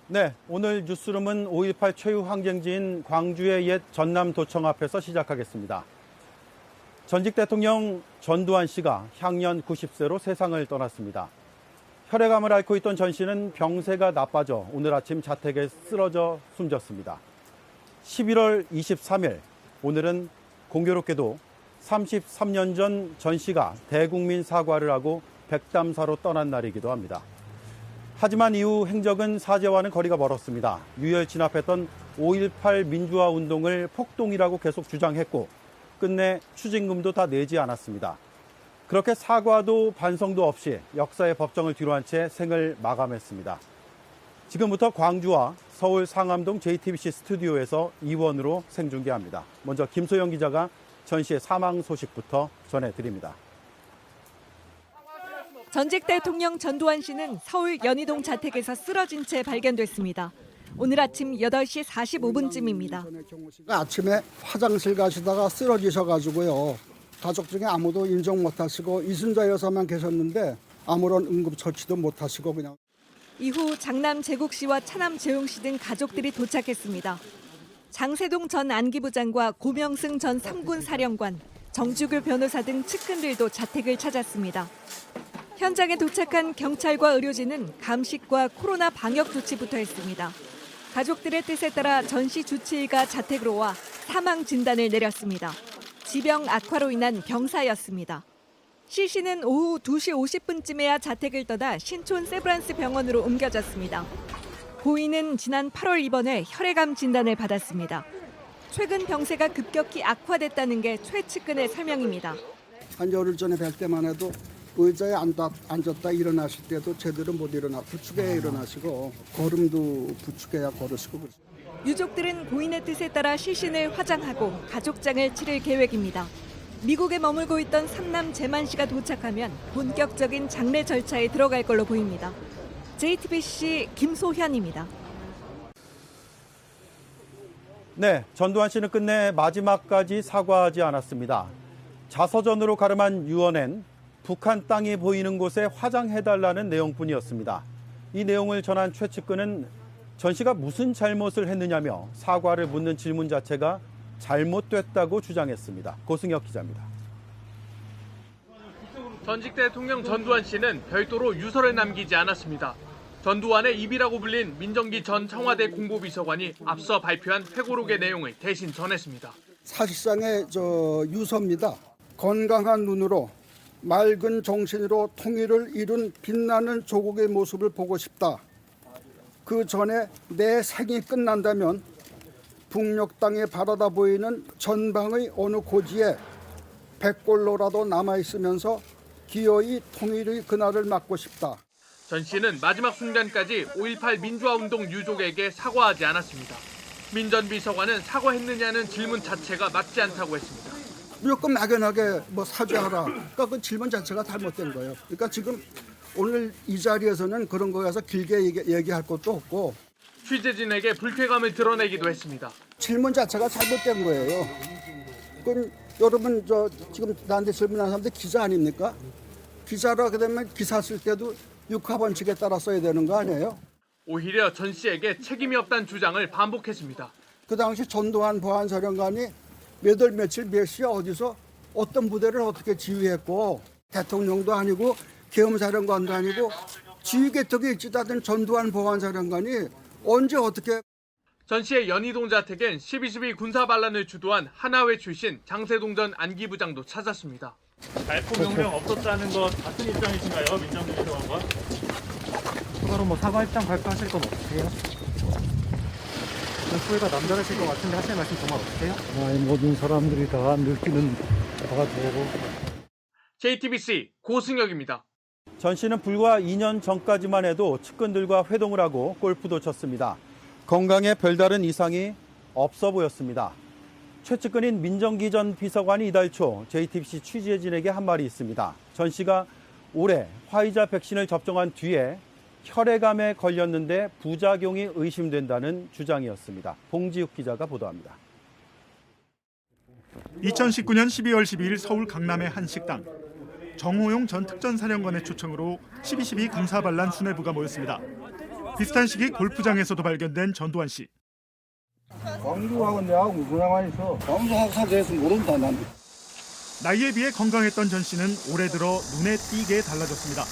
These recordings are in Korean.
네, 오늘 뉴스룸은 5.18 최후 항쟁지인 광주의 옛 전남도청 앞에서 시작하겠습니다. 전직 대통령 전두환 씨가 향년 90세로 세상을 떠났습니다. 혈액암을 앓고 있던 전 씨는 병세가 나빠져 오늘 아침 자택에 쓰러져 숨졌습니다. 11월 23일, 오늘은 공교롭게도 33년 전 전 씨가 대국민 사과를 하고 백담사로 떠난 날이기도 합니다. 하지만 이후 행적은 사죄와는 거리가 멀었습니다. 유혈 진압했던 5.18 민주화 운동을 폭동이라고 계속 주장했고 끝내 추징금도 다 내지 않았습니다. 그렇게 사과도 반성도 없이 역사의 법정을 뒤로한 채 생을 마감했습니다. 지금부터 광주와 서울 상암동 JTBC 스튜디오에서 이원으로 생중계합니다. 먼저 김소영 기자가 전 씨의 사망 소식부터 전해드립니다. 전직 대통령 전두환 씨는 서울 연희동 자택에서 쓰러진 채 발견됐습니다. 오늘 아침 8시 45분쯤입니다. 아침에 화장실 가시다가 쓰러지셔가지고요. 가족 중에 아무도 인정 못하시고 이순자 여사만 계셨는데 아무런 응급처치도 못하시고 그냥. 이후 장남 재국 씨와 차남 재용 씨 등 가족들이 도착했습니다. 장세동 전 안기부장과 고명승 전 3군 사령관, 정주교 변호사 등 측근들도 자택을 찾았습니다. 현장에 도착한 경찰과 의료진은 감식과 코로나 방역 조치부터 했습니다. 가족들의 뜻에 따라 전 씨 주치의가 자택으로 와 사망 진단을 내렸습니다. 지병 악화로 인한 병사였습니다. 시 씨는 오후 2시 50분쯤에야 자택을 떠나 신촌 세브란스 병원으로 옮겨졌습니다. 고인은 지난 8월 입원해 혈액암 진단을 받았습니다. 최근 병세가 급격히 악화됐다는 게 최 측근의 설명입니다. 한 열흘 전에 뵐 때만 해도 의자에 앉았다 일어나실 때도 제대로 못 일어나 부축해야 일어나시고 걸음도 부축해야 걸으시고. 유족들은 고인의 뜻에 따라 시신을 화장하고 가족장을 치를 계획입니다. 미국에 머물고 있던 삼남 재만 씨가 도착하면 본격적인 장례 절차에 들어갈 걸로 보입니다. JTBC 김소현입니다. 네, 전두환 씨는 끝내 마지막까지 사과하지 않았습니다. 자서전으로 가름한 유언엔 북한 땅이 보이는 곳에 화장해달라는 내용뿐이었습니다. 이 내용을 전한 최 측근은 전 씨가 무슨 잘못을 했느냐며 사과를 묻는 질문 자체가 잘못됐다고 주장했습니다. 고승혁 기자입니다. 전직 대통령 전두환 씨는 별도로 유서를 남기지 않았습니다. 전두환의 입이라고 불린 민정기 전 청와대 공보비서관이 앞서 발표한 회고록의 내용을 대신 전했습니다. 사실상의 유서입니다. 건강한 눈으로 맑은 정신으로 통일을 이룬 빛나는 조국의 모습을 보고 싶다. 그 전에 내 생이 끝난다면 북녘 땅에 바라다 보이는 전방의 어느 고지에 백골로라도 남아있으면서 기어이 통일의 그날을 맞고 싶다. 전 씨는 마지막 순간까지 5.18 민주화운동 유족에게 사과하지 않았습니다. 민 전 비서관은 사과했느냐는 질문 자체가 맞지 않다고 했습니다. 무조건 막연하게 사죄하라. 그러니까 그 질문 자체가 잘못된 거예요. 그러니까 지금 오늘 이 자리에서는 그런 거에 서 길게 얘기할 것도 없고. 취재진에게 불쾌감을 드러내기도 했습니다. 질문 자체가 잘못된 거예요. 그럼 여러분 지금 나한테 질문하는 사람들 기자 아닙니까? 기자로 하게 되면 기사 쓸 때도 육하원칙에 따라 써야 되는 거 아니에요? 오히려 전 씨에게 책임이 없다는 주장을 반복했습니다. 그 당시 전두환 보안사령관이 몇 월 며칠 몇 시에 어디서 어떤 부대를 어떻게 지휘했고 대통령도 아니고 계엄사령관도 아니고 지휘계통에 있지도 않은 전두환 보안사령관이 언제 어떻게. 전 씨의 연희동 자택엔 12.12 군사반란을 주도한 하나회 출신 장세동 전 안기부장도 찾았습니다. 발포 명령 없었다는 것 같은 입장이신가요, 민정기 비서관과? 추가로 사과 입장 발표하실 건 어떠세요? 소리가 남다르실 것 같은데 하실 말씀 정말 없으세요? 모든 사람들이 다 느끼는 바가 되고. JTBC 고승혁입니다. 전 씨는 불과 2년 전까지만 해도 측근들과 회동을 하고 골프도 쳤습니다. 건강에 별다른 이상이 없어 보였습니다. 최 측근인 민정기 전 비서관이 이달 초 JTBC 취재진에게 한 말이 있습니다. 전 씨가 올해 화이자 백신을 접종한 뒤에 혈액암에 걸렸는데 부작용이 의심된다는 주장이었습니다. 봉지욱 기자가 보도합니다. 2019년 12월 12일 서울 강남의 한 식당. 정호용 전 특전사령관의 초청으로 12.12 군사반란 수뇌부가 모였습니다. 비슷한 시기 골프장에서도 발견된 전두환 씨. 광주하고 내하고 무슨 상관이 있어? 광주 학살 돼서 모른다 난. 나이에 비해 건강했던 전 씨는 올해 들어 눈에 띄게 달라졌습니다.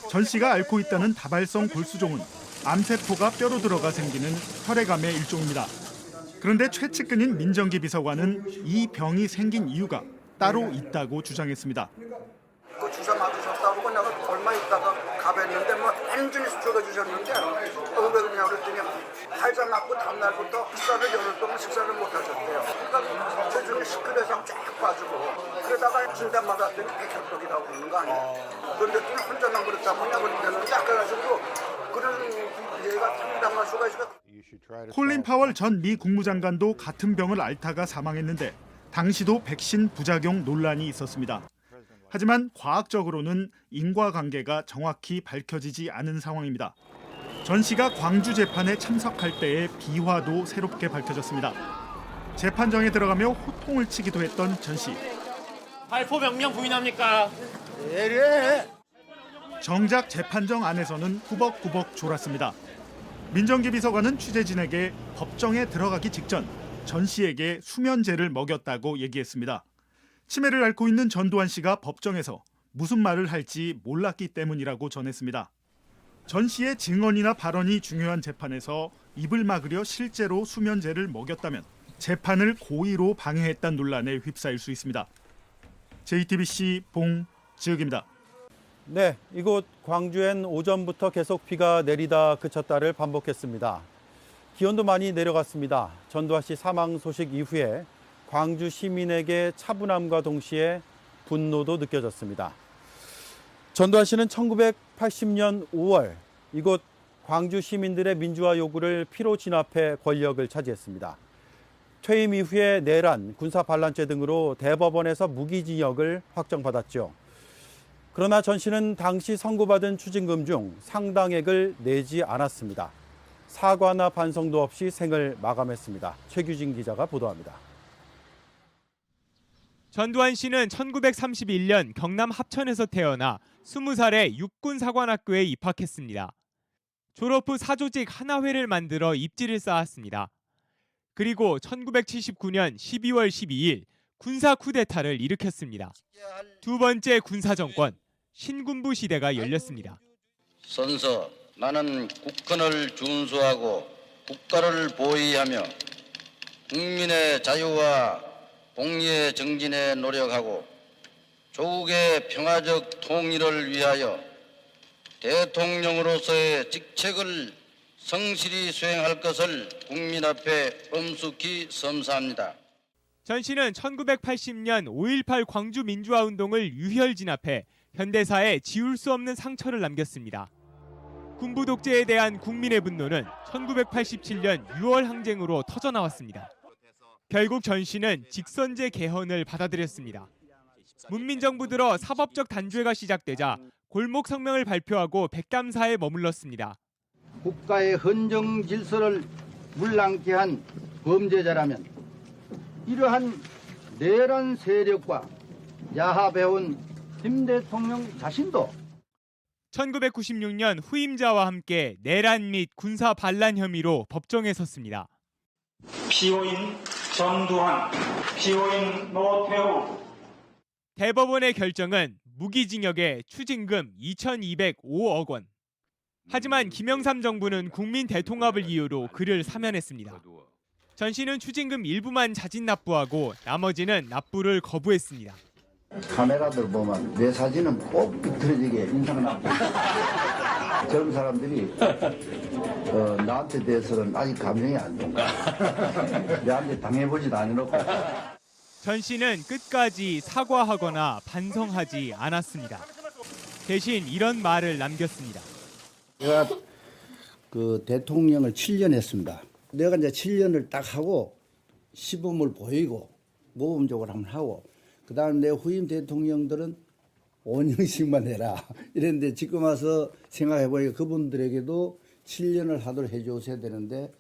전 씨가 앓고 있다는 다발성 골수종은 암세포가 뼈로 들어가 생기는 혈액암의 일종입니다. 그런데 최측근인 민정기 비서관은 이 병이 생긴 이유가 따로 있다고 주장했습니다. 그 주사 맞으셨다고 내가 얼마 있다가 가봤는데 뭐 완전히 수초가 주셨는데 왜 그러냐 그랬더니 팔자 맞고 다음날부터 식사를 열흘 동안 식사를 못 하셨대요. 그러니까 체중이 10kg 쫙 빠지고 그러다가 진단 받았더니 백혈병이라고 그러는 거 아니에요. 그런데 또 혼자만 그렇다고 그냥 그랬는데 아까 가지고 그런 얘가 상당할 수가 있어요. 콜린 파월 전 미 국무장관도 같은 병을 앓다가 사망했는데 당시도 백신 부작용 논란이 있었습니다. 하지만 과학적으로는 인과관계가 정확히 밝혀지지 않은 상황입니다. 전 씨가 광주 재판에 참석할 때의 비화도 새롭게 밝혀졌습니다. 재판정에 들어가며 호통을 치기도 했던 전 씨. 발포 명령 부인합니까? 정작 재판정 안에서는 꾸벅꾸벅 졸았습니다. 민정기 비서관은 취재진에게 법정에 들어가기 직전 전 씨에게 수면제를 먹였다고 얘기했습니다. 치매를 앓고 있는 전두환 씨가 법정에서 무슨 말을 할지 몰랐기 때문이라고 전했습니다. 전 씨의 증언이나 발언이 중요한 재판에서 입을 막으려 실제로 수면제를 먹였다면 재판을 고의로 방해했다는 논란에 휩싸일 수 있습니다. JTBC 봉지혁입니다. 네, 이곳 광주엔 오전부터 계속 비가 내리다 그쳤다를 반복했습니다. 기온도 많이 내려갔습니다. 전두환 씨 사망 소식 이후에 광주 시민에게 차분함과 동시에 분노도 느껴졌습니다. 전두환 씨는 1980년 5월 이곳 광주 시민들의 민주화 요구를 피로 진압해 권력을 차지했습니다. 퇴임 이후에 내란, 군사 반란죄 등으로 대법원에서 무기징역을 확정받았죠. 그러나 전 씨는 당시 선고받은 추징금 중 상당액을 내지 않았습니다. 사과나 반성도 없이 생을 마감했습니다. 최규진 기자가 보도합니다. 전두환 씨는 1931년 경남 합천에서 태어나 20살에 육군사관학교에 입학했습니다. 졸업 후 사조직 하나회를 만들어 입지를 쌓았습니다. 그리고 1979년 12월 12일 군사 쿠데타를 일으켰습니다. 두 번째 군사정권, 신군부 시대가 열렸습니다. 선서 나는 국헌을 준수하고 국가를 보위하며 국민의 자유와 공의의 정진에 노력하고 조국의 평화적 통일을 위하여 대통령으로서의 직책을 성실히 수행할 것을 국민 앞에 엄숙히 선사합니다. 전 씨는 1980년 5.18 광주 민주화 운동을 유혈 진압해 현대사에 지울 수 없는 상처를 남겼습니다. 군부 독재에 대한 국민의 분노는 1987년 6월 항쟁으로 터져나왔습니다. 결국 전 씨는 직선제 개헌을 받아들였습니다. 문민정부 들어 사법적 단죄가 시작되자 골목 성명을 발표하고 백담사에 머물렀습니다. 국가의 헌정 질서를 물랑케 한 범죄자라면 이러한 내란 세력과 야합해온 김 대통령 자신도 1996년 후임자와 함께 내란 및 군사 반란 혐의로 법정에 섰습니다. 피고인 전두환, 피고인 노태우. 대법원의 결정은 무기징역에 추징금 2,205억 원. 하지만 김영삼 정부는 국민 대통합을 이유로 그를 사면했습니다. 전 씨는 추징금 일부만 자진 납부하고 나머지는 납부를 거부했습니다. 카메라들 보면 내 사진은 꼭 비틀어지게 인상을 하고 젊은 사람들이 나한테 대해서는 아직 감정이 안 좋은가. 내한테 당해보지도 않았고. 전 씨는 끝까지 사과하거나 반성하지 않았습니다. 대신 이런 말을 남겼습니다. 제가 그 대통령을 7년 했습니다. 내가 이제 7년을 딱 하고 시범을 보이고 모범적으로 한번 하고 그다음 내 후임 대통령들은 5년씩만 해라 이랬는데 지금 와서 생각해 보니까 그분들에게도 7년을 하도록 해줘야 되는데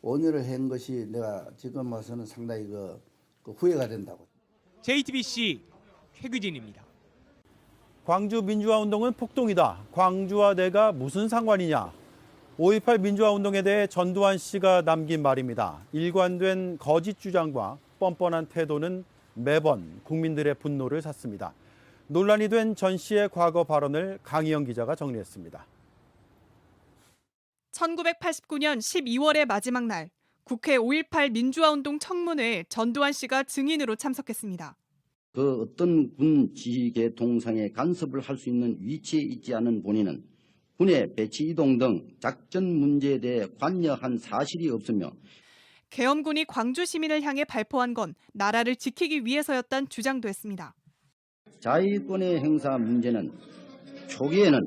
5년을 한 것이 내가 지금 와서는 상당히 그 후회가 된다고. JTBC 최규진입니다. 광주 민주화 운동은 폭동이다. 광주와 내가 무슨 상관이냐. 5.18 민주화 운동에 대해 전두환 씨가 남긴 말입니다. 일관된 거짓 주장과 뻔뻔한 태도는 매번 국민들의 분노를 샀습니다. 논란이 된 전 씨의 과거 발언을 강희영 기자가 정리했습니다. 1989년 12월의 마지막 날, 국회 5.18 민주화운동 청문회에 전두환 씨가 증인으로 참석했습니다. 그 어떤 군 지휘계 동상에 간섭을 할 수 있는 위치에 있지 않은 본인은 군의 배치 이동 등 작전 문제에 대해 관여한 사실이 없으며 계엄군이 광주 시민을 향해 발포한 건 나라를 지키기 위해서였다는 주장도 했습니다. 자위권의 행사 문제는 초기에는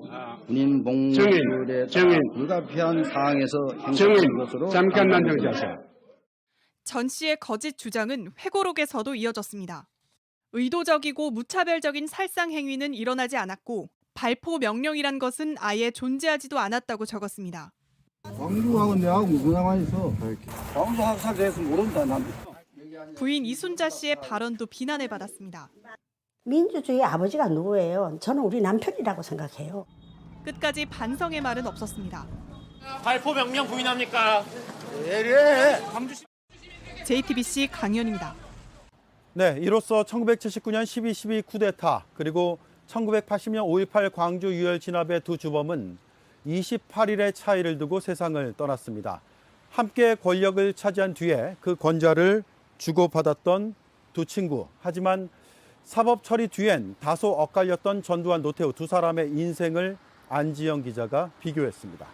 군인 복무율에 따라 불가피한 상황에서 행사된 것으로 잠깐만 정지하세요. 전 씨의 거짓 주장은 회고록에서도 이어졌습니다. 의도적이고 무차별적인 살상 행위는 일어나지 않았고 발포 명령이란 것은 아예 존재하지도 않았다고 적었습니다. 광주하고 내하고 무슨 상관이 있어? 광주 학살 대해서 모른다 난. 부인 이순자 씨의 발언도 비난을 받았습니다. 민주주의 아버지가 누구예요? 저는 우리 남편이라고 생각해요. 끝까지 반성의 말은 없었습니다. 발포 명령 부인합니까? JTBC 강연입니다. 네, 이로써 1979년 12.12 쿠데타 그리고 1980년 5.18 광주 유혈 진압의 두 주범은 28일의 차이를 두고 세상을 떠났습니다. 함께 권력을 차지한 뒤에 그 권좌를 주고받았던 두 친구. 하지만 사법 처리 뒤엔 다소 엇갈렸던 전두환, 노태우 두 사람의 인생을 안지영 기자가 비교했습니다.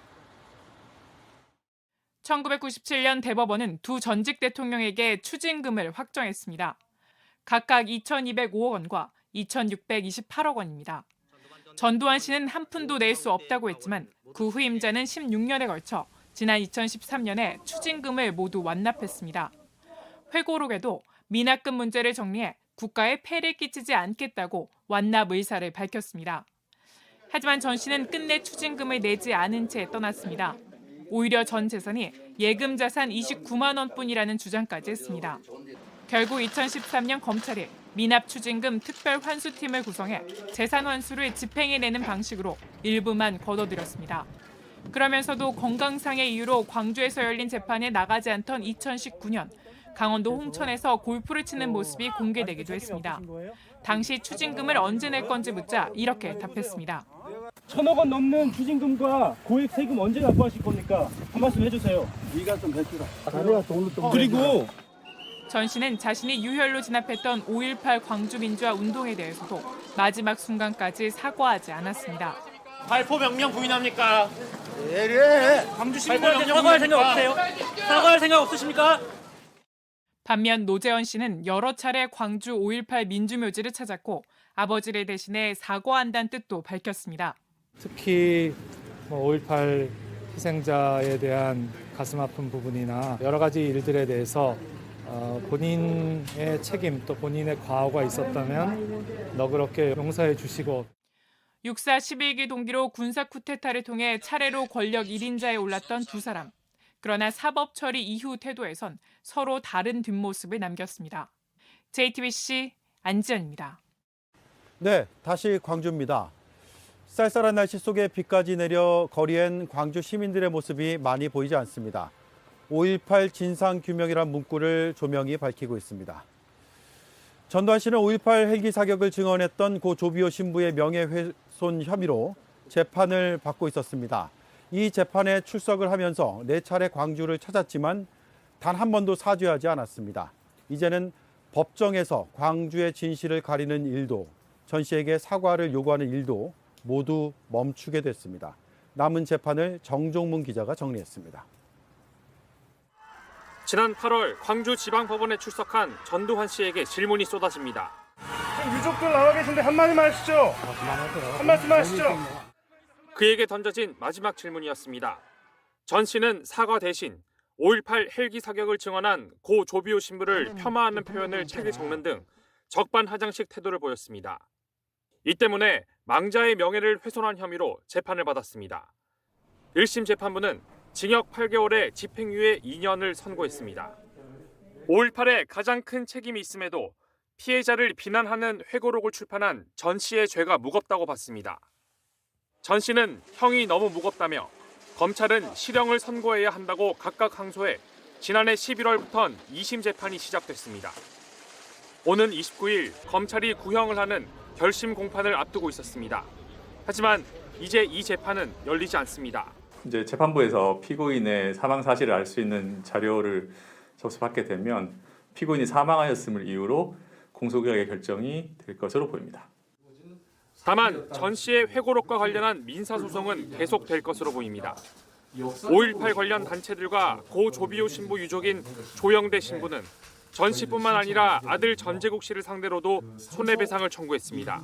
1997년 대법원은 두 전직 대통령에게 추징금을 확정했습니다. 각각 2,205억 원과 2,628억 원입니다. 전두환 씨는 한 푼도 낼 수 없다고 했지만 그 후임자는 16년에 걸쳐 지난 2013년에 추징금을 모두 완납했습니다. 회고록에도 미납금 문제를 정리해 국가에 폐를 끼치지 않겠다고 완납 의사를 밝혔습니다. 하지만 전 씨는 끝내 추징금을 내지 않은 채 떠났습니다. 오히려 전 재산이 예금 자산 29만 원뿐이라는 주장까지 했습니다. 결국 2013년 검찰이 미납 추징금 특별 환수팀을 구성해 재산 환수를 집행해내는 방식으로 일부만 거둬들였습니다. 그러면서도 건강상의 이유로 광주에서 열린 재판에 나가지 않던 2019년 강원도 홍천에서 골프를 치는 모습이 공개되기도 했습니다. 당시 추징금을 언제 낼 건지 묻자 이렇게 답했습니다. 1,000억 원 넘는 추징금과 고액 세금 언제 납부하실 겁니까? 한 말씀 해주세요. 네가 좀 해주라. 그리고 전 씨는 자신이 유혈로 진압했던 5.18 광주 민주화 운동에 대해서도 마지막 순간까지 사과하지 않았습니다. 발포 명령 부인합니까? 광주 시민들한테 사과할 생각 없으세요? 사과할 생각 없으십니까? 반면 노재현 씨는 여러 차례 광주 5.18 민주묘지를 찾았고 아버지를 대신해 사과한다는 뜻도 밝혔습니다. 특히 5.18 희생자에 대한 가슴 아픈 부분이나 여러 가지 일들에 대해서 본인의 책임 또 본인의 과오가 있었다면 너그럽게 용서해 주시고 6.4 11기 동기로 군사 쿠데타를 통해 차례로 권력 1인자에 올랐던 두 사람. 그러나 사법 처리 이후 태도에선 서로 다른 뒷모습을 남겼습니다. JTBC 안지연입니다. 네, 다시 광주입니다. 쌀쌀한 날씨 속에 비까지 내려 거리엔 광주 시민들의 모습이 많이 보이지 않습니다. 5.18 진상규명이란 문구를 조명이 밝히고 있습니다. 전두환 씨는 5.18 헬기 사격을 증언했던 고 조비오 신부의 명예훼손 혐의로 재판을 받고 있었습니다. 이 재판에 출석을 하면서 4차례 광주를 찾았지만 단 한 번도 사죄하지 않았습니다. 이제는 법정에서 광주의 진실을 가리는 일도 전 씨에게 사과를 요구하는 일도 모두 멈추게 됐습니다. 남은 재판을 정종문 기자가 정리했습니다. 지난 8월 광주지방법원에 출석한 전두환 씨에게 질문이 쏟아집니다. 유족들 나와 계신데 한마디만 하시죠. 한 말씀만 하시죠. 그에게 던져진 마지막 질문이었습니다. 전 씨는 사과 대신 5.18 헬기 사격을 증언한 고 조비오 신부를 폄하하는 표현을 책에 적는 등 적반하장식 태도를 보였습니다. 이 때문에 망자의 명예를 훼손한 혐의로 재판을 받았습니다. 1심 재판부는 징역 8개월에 집행유예 2년을 선고했습니다. 5.18에 가장 큰 책임이 있음에도 피해자를 비난하는 회고록을 출판한 전 씨의 죄가 무겁다고 봤습니다. 전 씨는 형이 너무 무겁다며 검찰은 실형을 선고해야 한다고 각각 항소해 지난해 11월부터는 2심 재판이 시작됐습니다. 오는 29일 검찰이 구형을 하는 결심 공판을 앞두고 있었습니다. 하지만 이제 이 재판은 열리지 않습니다. 이제 재판부에서 피고인의 사망 사실을 알 수 있는 자료를 접수받게 되면 피고인이 사망하였음을 이유로 공소기각의 결정이 될 것으로 보입니다. 다만 전 씨의 회고록과 관련한 민사소송은 계속될 것으로 보입니다. 5.18 관련 단체들과 고 조비오 신부 유족인 조영대 신부는 전 씨뿐만 아니라 아들 전재국 씨를 상대로도 손해배상을 청구했습니다.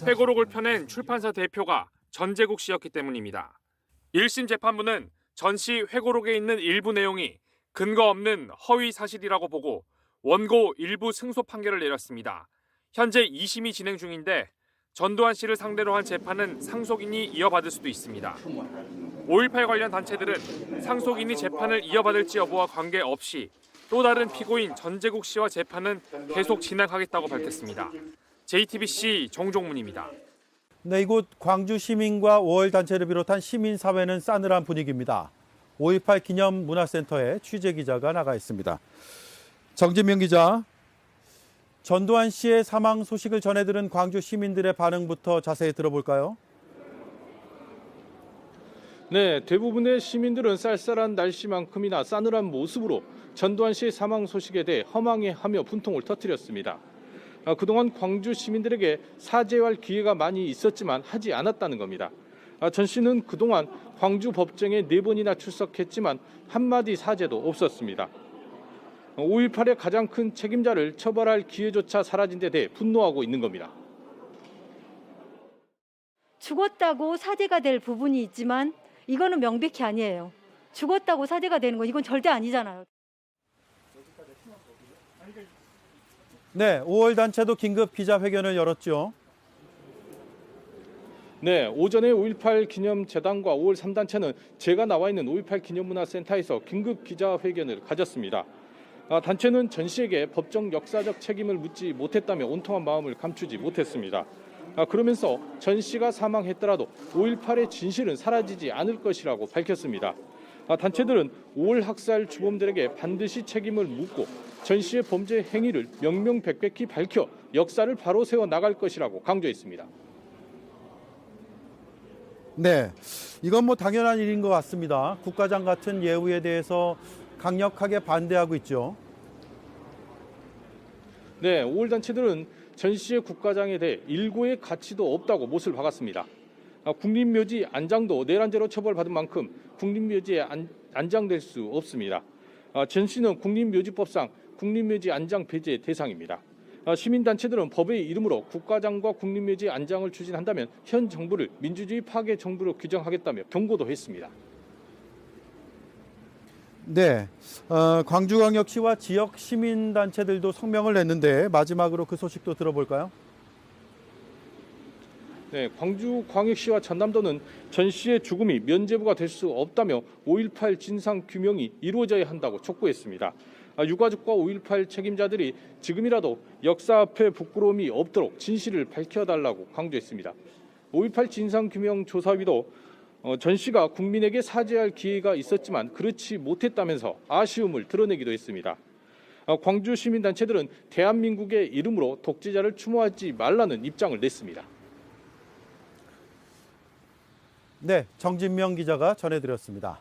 회고록을 펴낸 출판사 대표가 전재국 씨였기 때문입니다. 1심 재판부는 전 씨 회고록에 있는 일부 내용이 근거 없는 허위 사실이라고 보고 원고 일부 승소 판결을 내렸습니다. 현재 2심이 진행 중인데 전두환 씨를 상대로 한 재판은 상속인이 이어받을 수도 있습니다. 5.18 관련 단체들은 상속인이 재판을 이어받을지 여부와 관계없이 또 다른 피고인 전재국 씨와 재판은 계속 진행하겠다고 밝혔습니다. JTBC 정종문입니다. 네, 이곳 광주 시민과 5월 단체를 비롯한 시민사회는 싸늘한 분위기입니다. 5.18 기념 문화센터에 취재기자가 나가 있습니다. 정진명 기자, 전두환 씨의 사망 소식을 전해 들은 광주 시민들의 반응부터 자세히 들어볼까요? 네, 대부분의 시민들은 쌀쌀한 날씨만큼이나 싸늘한 모습으로 전두환 씨의 사망 소식에 대해 허망해하며 분통을 터뜨렸습니다. 그동안 광주 시민들에게 사죄할 기회가 많이 있었지만 하지 않았다는 겁니다. 전 씨는 그동안 광주 법정에 4번이나 출석했지만 한마디 사죄도 없었습니다. 5.18의 가장 큰 책임자를 처벌할 기회조차 사라진 데 대해 분노하고 있는 겁니다. 죽었다고 사죄가 될 부분이 있지만 이거는 명백히 아니에요. 죽었다고 사죄가 되는 건 이건 절대 아니잖아요. 네, 5월 단체도 긴급 기자회견을 열었죠. 네, 오전에 5.18 기념재단과 5월 3단체는 제가 나와 있는 5.18 기념문화센터에서 긴급 기자회견을 가졌습니다. 단체는 전 씨에게 법정 역사적 책임을 묻지 못했다며 온통한 마음을 감추지 못했습니다. 그러면서 전 씨가 사망했더라도 5.18의 진실은 사라지지 않을 것이라고 밝혔습니다. 단체들은 5월 학살 주범들에게 반드시 책임을 묻고 전 씨의 범죄 행위를 명명백백히 밝혀 역사를 바로 세워 나갈 것이라고 강조했습니다. 네, 이건 뭐 당연한 일인 것 같습니다. 국가장 같은 예우에 대해서 강력하게 반대하고 있죠. 네, 5월 단체들은 전 씨의 국가장에 대해 일고의 가치도 없다고 못을 박았습니다. 국립묘지 안장도 내란죄로 처벌받은 만큼 국립묘지에 안장될 수 없습니다. 전 씨는 국립묘지법상 국립묘지 안장 폐지의 대상입니다. 시민단체들은 법의 이름으로 국가장과 국립묘지 안장을 추진한다면 현 정부를 민주주의 파괴 정부로 규정하겠다며 경고도 했습니다. 네, 광주광역시와 지역 시민단체들도 성명을 냈는데 마지막으로 그 소식도 들어볼까요? 네, 광주광역시와 전남도는 전 씨의 죽음이 면죄부가 될 수 없다며 5.18 진상규명이 이루어져야 한다고 촉구했습니다. 유가족과 5.18 책임자들이 지금이라도 역사 앞에 부끄러움이 없도록 진실을 밝혀달라고 강조했습니다. 5.18 진상규명조사위도 전 씨가 국민에게 사죄할 기회가 있었지만 그렇지 못했다면서 아쉬움을 드러내기도 했습니다. 광주 시민단체들은 대한민국의 이름으로 독재자를 추모하지 말라는 입장을 냈습니다. 네, 정진명 기자가 전해드렸습니다.